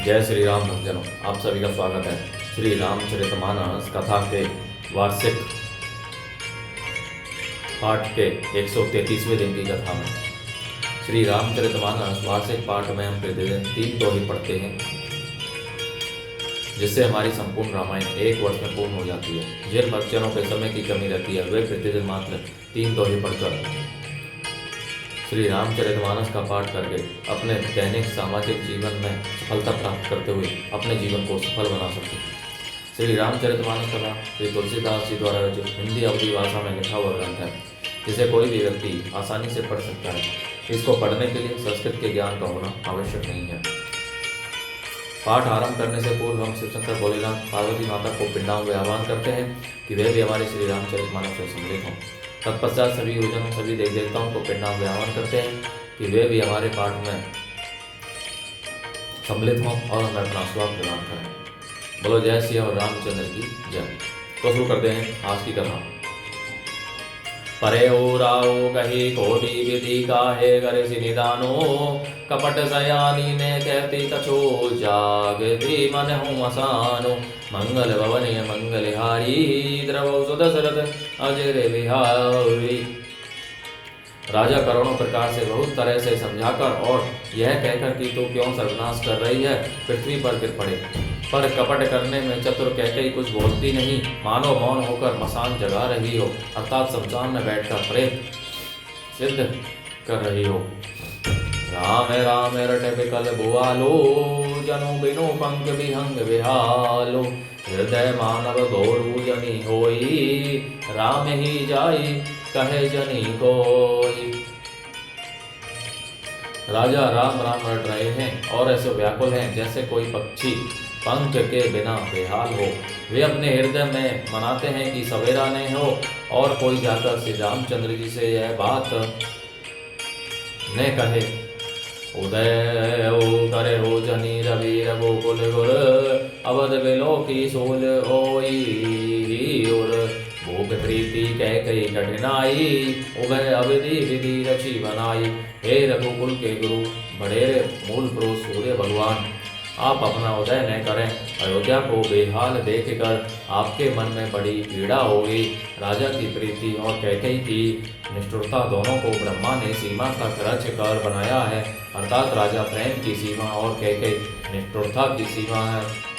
जय श्री राम भक्तजनों, आप सभी का स्वागत है श्री रामचरितमानस कथा के वार्षिक पाठ के 133वें दिन की कथा में। श्री रामचरितमानस वार्षिक पाठ में हम प्रतिदिन 3 दोहे पढ़ते हैं, जिससे हमारी संपूर्ण रामायण 1 वर्ष में पूर्ण हो जाती है। जिन भक्तजनों के समय की कमी रहती है वे प्रतिदिन मात्र 3 दोहे पढ़कर श्री रामचरितमानस का पाठ करके अपने दैनिक सामाजिक जीवन में सफलता प्राप्त करते हुए अपने जीवन को सफल बना सकते हैं। श्री रामचरितमानस कथा श्री तुलसीदास जी द्वारा रचित हिंदी अवधी भाषा में लिखा हुआ ग्रंथ है, जिसे कोई भी व्यक्ति आसानी से पढ़ सकता है। इसको पढ़ने के लिए संस्कृत के ज्ञान का होना आवश्यक नहीं है। पाठ आरंभ करने से पूर्व हम शिव शंकर भोलेनाथ पार्वती माता को पिंडाओं में आह्वान करते हैं कि वे भी हमारे श्री रामचरितमानस से सम्मिलित हों। तत्पश्चात सभी गुरुजनों सभी देव देवताओं को पिंडाओं में आह्वान करते हैं कि वे भी हमारे पाठ में सम्मिलित हों और हमें अपना आशीर्वाद प्रदान करें। बोलो जय श्री और रामचंद्र की जय। तो शुरू करते हैं आज की कथा। परे ओ राओ कही कोटि विधि काहे करे निदानो, कपट सयानी ने कहती कछो जागती मन हूँ असानो। मंगल भवन मंगलहारी द्रवौ सुदशरथ अजय बिहारी। राजा करोड़ों प्रकार से बहुत तरह से समझाकर और यह कहकर कि तू क्यों सर्वनाश कर रही है पृथ्वी पर गिर पड़े, पर कपट करने में चतुर कहकर कुछ बोलती नहीं, मानो मौन होकर मसान जगा रही हो, अर्थात शमशान में बैठकर प्रेत सिद्ध कर रही हो। राम राम रट बिकल बुआलो, जनु बिनु पंख विहंग विहालो। हृदय मानव गौरु जनी होई, राम ही जाई कहे जनी कोई। राजा राम राम रट रहे हैं और ऐसे व्याकुल हैं जैसे कोई पक्षी पंख के बिना बेहाल हो। वे अपने हृदय में मनाते हैं कि सवेरा नहीं हो और कोई जाकर श्री रामचंद्र जी से यह बात न कहे। उदय ओ करे हो जनी रवि रघुकुल गुर, अवध बिलो की सोल होई उर। भोग प्रीति कह कही कठिनाई, उभय अवधि विधि रची बनाई। हे रघुकुल के गुरु बड़ेरे मूल पुरुष सूर्य भगवान, आप अपना उदय न करें। अयोध्या को बेहाल देखकर आपके मन में बड़ी पीड़ा होगी। राजा की प्रीति और कैकेयी की निष्ठुरता दोनों को ब्रह्मा ने सीमा तक रच कर बनाया है, अर्थात राजा प्रेम की सीमा और कैकेयी निष्ठुरता की सीमा है।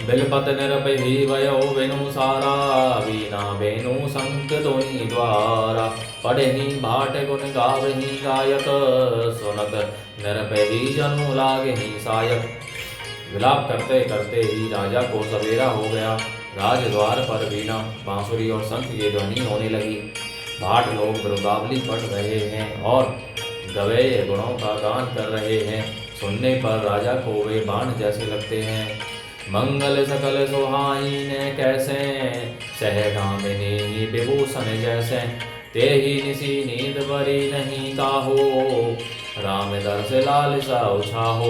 बिलपत निरपहि वयो वेणु सारा, वीणा वेणु संक धुनि द्वारा। पढ़हि भाट गुण गावहि गायक, सुनत निरपहि जनु लागहि सायक। विलाप करते करते ही राजा को सवेरा हो गया। राजद्वार पर वीणा बांसुरी और शंख की ध्वनि होने लगी। भाट लोग वृंदावली पढ़ रहे हैं और गवेय गुणों का गान कर रहे हैं। सुनने पर राजा को वे बाण जैसे लगते हैं। मंगल सकल सुहाइन कैसे, सहगामिनी विभूषण जैसे। ते ही निसी नींद बरी नहीं काहो, राम दर्श लालसा उछाहो।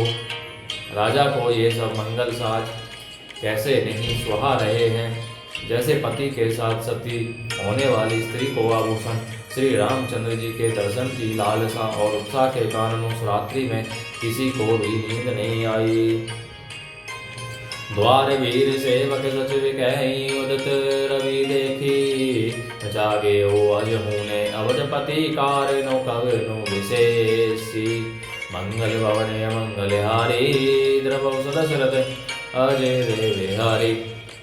राजा को ये सब मंगल साज कैसे नहीं सुहा रहे हैं, जैसे पति के साथ सती होने वाली स्त्री को आभूषण। श्री रामचंद्र जी के दर्शन की लालसा और उत्साह के कारण उस रात्रि में किसी को भी नींद नहीं आई। द्वार वीर सेवक सचिव कहीं, उदित रवि देखी। जागे हो अजहूने अवधपति कारणो कवनो विशेषी। मंगल भवन मंगलहारी, द्रवौ सुदशरथ अजय बिहारी।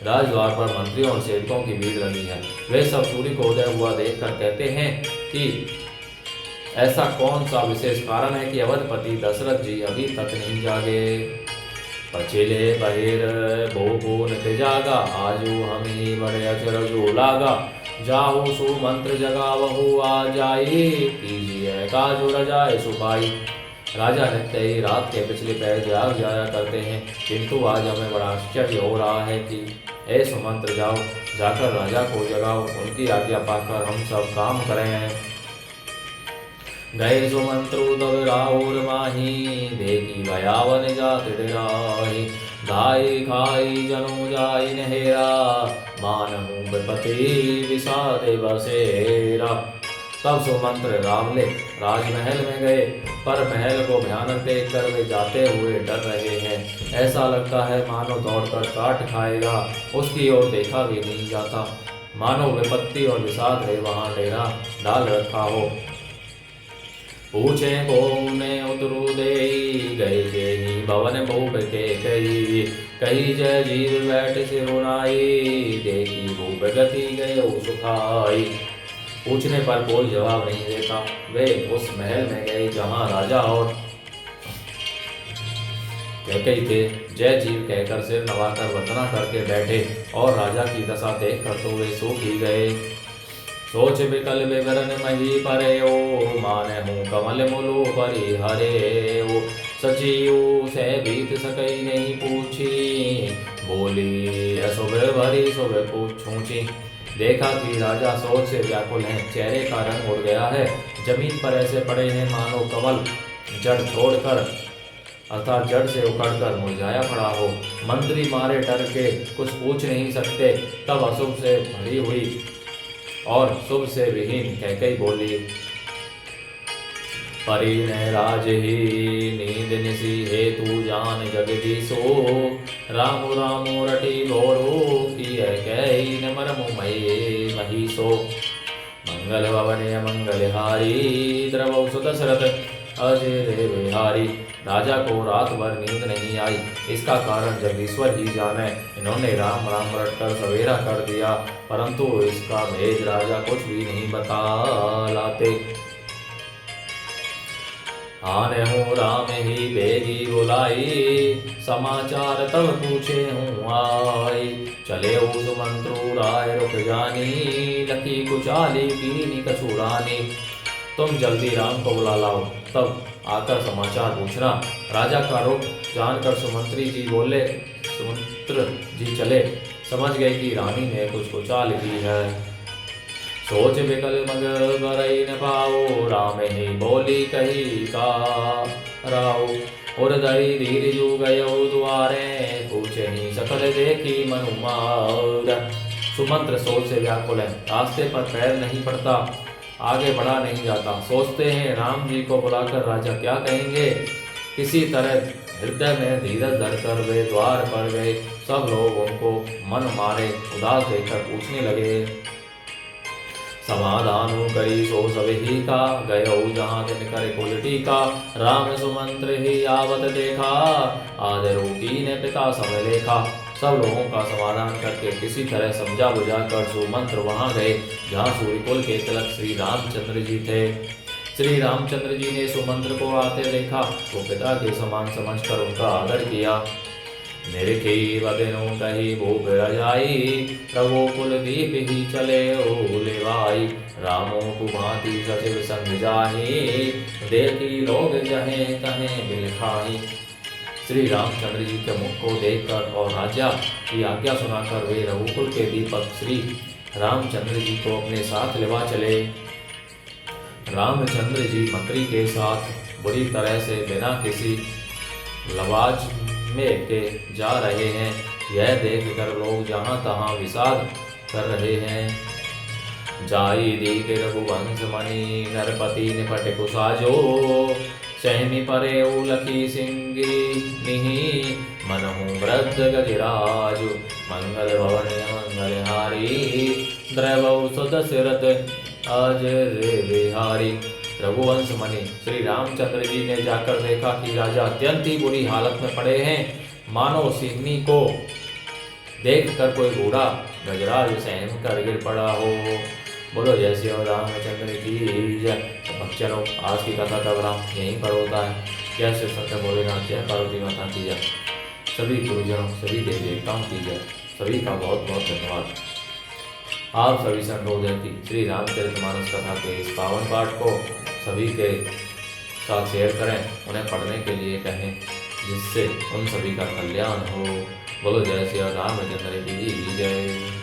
राजद्वार पर मंत्रियों और सेवकों की भीड़ लगी है। वे सब सूर्य को उदय हुआ देखकर कहते हैं कि ऐसा कौन सा विशेष कारण है कि अवधपति दशरथ जी अभी तक नहीं जागे। पचिले बहिर भोगो नित जागा, आजू हमी बड़े अचरजो लागा। जाहु सुमंत्र जगावहु आ जाई, कीजिए काजु रजाए सुपाई। राजा नित्य ही रात के पिछले पैर जाग जाया करते हैं, किंतु आज हमें बड़ा आश्चर्य हो रहा है कि ए सुमंत्र जाओ, जाकर राजा को जगाओ, उनकी आज्ञा पाकर हम सब काम करें। गए सुमंत्रु तब राहुल माही, देखी भयावन जात डराही। दाई खाई जनु जाई नहेरा, मानहु विपति विषाद बसेरा। तब सुमंत्र रावले राजमहल में गए, पर महल को भयानक देख कर वे जाते हुए डर रहे हैं। ऐसा लगता है मानो दौड़कर काट खाएगा, उसकी ओर देखा भी नहीं जाता। मानो विपत्ति और विषाद ने वहां डेरा डाल रखा हो। पूछे को ने उतरू दे गए जेही भवन भूप के कही, कही जय जीव बैठ सिरुनाई, देखी भूप गति गए सुखाई। पूछने पर कोई जवाब नहीं देता। वे उस महल में गए जहां राजा और कैकई थे। जय जीव कहकर सिर नवाकर वंदना करके बैठे और राजा की दशा देख कर तो वे सूख ही गए। सोच विकल विवरण मही परे ओ, माने हूँ कमल मुलु परि हरे ओ। सचिव से बीत सकई नहीं पूछी, बोली अशुभ भरी शुभ पूछूची। देखा कि राजा सोच से व्याकुल हैं, चेहरे का रंग उड़ गया है, जमीन पर ऐसे पड़े हैं मानो कमल जड़ छोड़कर अर्थात जड़ से उखड़कर मुरझाया पड़ा हो। मंत्री मारे डर के कुछ पूछ नहीं सकते। तब अशुभ से भरी हुई और शुभ से विहीन कैकई बोली, परी ने राज ही नींद निसी हेतु जान जगदीशो, रामु रामु रटी भोरो की कई न मरमु महीसो। मंगल भवन मंगल हारी, द्रवौ सुदशरथ अजय बिहारी। राजा को रात भर नींद नहीं आई, इसका कारण जगदीश्वर ही जाने। इन्होंने राम राम रटकर सवेरा कर दिया, परंतु इसका भेद राजा कुछ भी नहीं बतलाते। आने हूँ राम ही बेगी बुलाई, समाचार तब पूछे हूँ आई। चले उस मंत्रु राय रुक जानी, लकी कुचाली कीनी कछुरानी। तुम जल्दी राम को बुला लाओ, तब आकर समाचार पूछना। राजा का रुख जानकर सुमंत्री जी बोले, सुमंत्र जी चले, समझ गए कि रानी ने कुछ कुचाल की है। सोच विकल मग बरई न पाओ, राम ही बोली कही का राव। उर्दई धीर जू गयो द्वारे, पूछे ही सकल देखी मनुमार। सुमंत्र सोच से व्याकुल है, रास्ते पर पैर नहीं पड़ता, आगे बढ़ा नहीं जाता। सोचते हैं राम जी को बुलाकर राजा क्या कहेंगे। किसी तरह हृदय में धीरज धरकर वे द्वार पर गए। सब लोग उनको मन मारे उदास देखकर पूछने लगे, समाधान करी सो सब ही का, गयो जहाँ दिन करे कुलटी का। राम सुमंत्र ही आवत देखा, आदर ने पिता समय लेखा। सब लोगों का समाधान करके किसी तरह समझा बुझा कर सुमंत्र वहां गए जहाँ सूर्यकुल के तिलक श्री रामचंद्र जी थे। श्री रामचंद्र जी ने सुमंत्र को आते देखा तो पिता के समान समझकर उनका आदर किया। निरखी बदनो कही भूप रजाई, प्रभु कुल दीप ही चले ओले भाई। रामो कुभांति सचिव संग जाही, देखी लोग जहे तहे बिलखाई। श्री रामचंद्र जी के मुख को देखकर और राजा की आज्ञा सुनाकर वे रघुकुल के दीपक श्री रामचंद्र जी को अपने साथ लेवा चले। रामचंद्र जी मंत्री के साथ बुरी तरह से बिना किसी लवाज में के जा रहे हैं। यह देखकर लोग जहां तहां विषाद कर रहे हैं। जाई दीख रघुवंश मणि, नरपति निपट कुसाजो। सहमी परे उलकी सिंगी निहि, मनहु वृद्ध गजराज। मंगल भवन मंगल हारी, द्रवौ सुदशरथ अजय बिहारी। रघुवंश मणि श्री रामचंद्र जी ने जाकर देखा कि राजा अत्यंत ही बुरी हालत में पड़े हैं, मानो सिंहनी को देखकर कोई बूढ़ा गजराज सहम कर गिर पड़ा हो। बोलो जय श्री रामचंद्र की जय। भक्तजनों, आज की कथा का विराम यहीं पर होता है। जय श्री सत्य भोलेनाथ, जय पार्वती माता की जय। सभी गुरुजनों, सभी देवी देवताओं की जय। सभी का बहुत बहुत धन्यवाद। आप सभी से अनुरोध है कि श्री रामचरितमानस कथा के इस पावन पाठ को सभी के साथ शेयर करें, उन्हें पढ़ने के लिए कहें, जिससे उन सभी का कल्याण हो। बोलो जय श्री रामचंद्र की जय।